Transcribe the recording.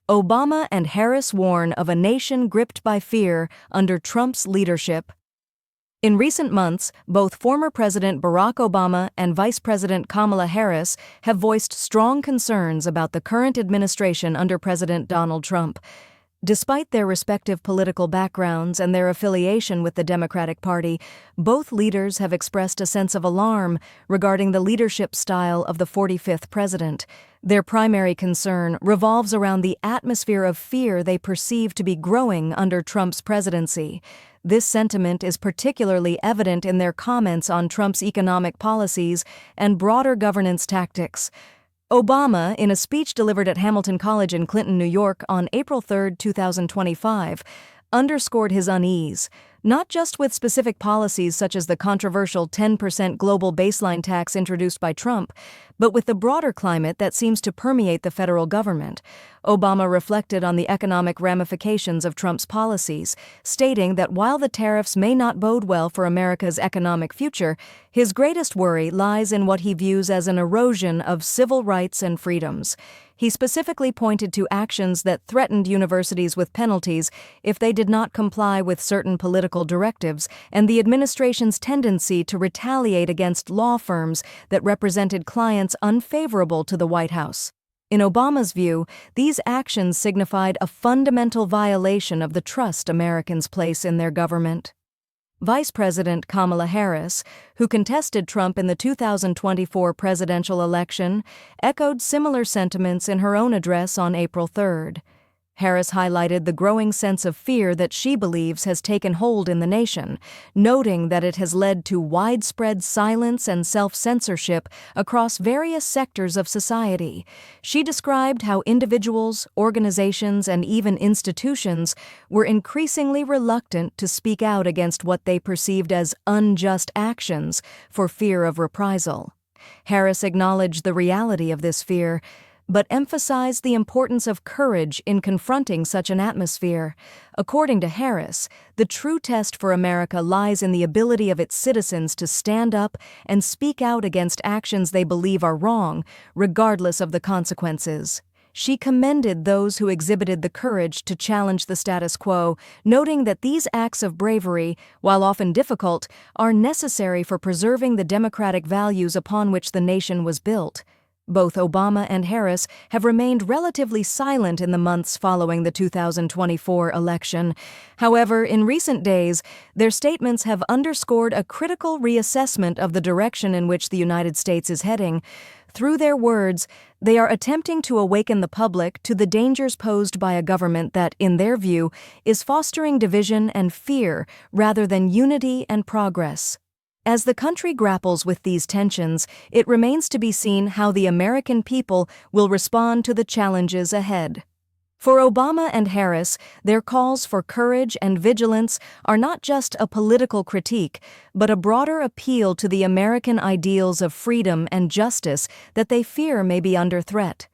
Obama and Harris warn of a nation gripped by fear under Trump's leadership. In recent months, both former President Barack Obama and Vice President Kamala Harris have voiced strong concerns about the current administration under President Donald Trump. Despite their respective political backgrounds and their affiliation with the Democratic Party, both leaders have expressed a sense of alarm regarding the leadership style of the 45th president. Their primary concern revolves around the atmosphere of fear they perceive to be growing under Trump's presidency. This sentiment is particularly evident in their comments on Trump's economic policies and broader governance tactics. Obama, in a speech delivered at Hamilton College in Clinton, New York on April 3, 2025, underscored his unease, not just with specific policies such as the controversial 10% global baseline tax introduced by Trump, but with the broader climate that seems to permeate the federal government. Obama reflected on the economic ramifications of Trump's policies, stating that while the tariffs may not bode well for America's economic future, his greatest worry lies in what he views as an erosion of civil rights and freedoms. He specifically pointed to actions that threatened universities with penalties if they did not comply with certain political directives, and the administration's tendency to retaliate against law firms that represented clients unfavorable to the White House. In Obama's view, these actions signified a fundamental violation of the trust Americans place in their government. Vice President Kamala Harris, who contested Trump in the 2024 presidential election, echoed similar sentiments in her own address on April 3. Harris highlighted the growing sense of fear that she believes has taken hold in the nation, noting that it has led to widespread silence and self-censorship across various sectors of society. She described how individuals, organizations, and even institutions were increasingly reluctant to speak out against what they perceived as unjust actions for fear of reprisal. Harris acknowledged the reality of this fear, but emphasized the importance of courage in confronting such an atmosphere. According to Harris, the true test for America lies in the ability of its citizens to stand up and speak out against actions they believe are wrong, regardless of the consequences. She commended those who exhibited the courage to challenge the status quo, noting that these acts of bravery, while often difficult, are necessary for preserving the democratic values upon which the nation was built. Both Obama and Harris have remained relatively silent in the months following the 2024 election. However, in recent days, their statements have underscored a critical reassessment of the direction in which the United States is heading. Through their words, they are attempting to awaken the public to the dangers posed by a government that, in their view, is fostering division and fear rather than unity and progress. As the country grapples with these tensions, it remains to be seen how the American people will respond to the challenges ahead. For Obama and Harris, their calls for courage and vigilance are not just a political critique, but a broader appeal to the American ideals of freedom and justice that they fear may be under threat.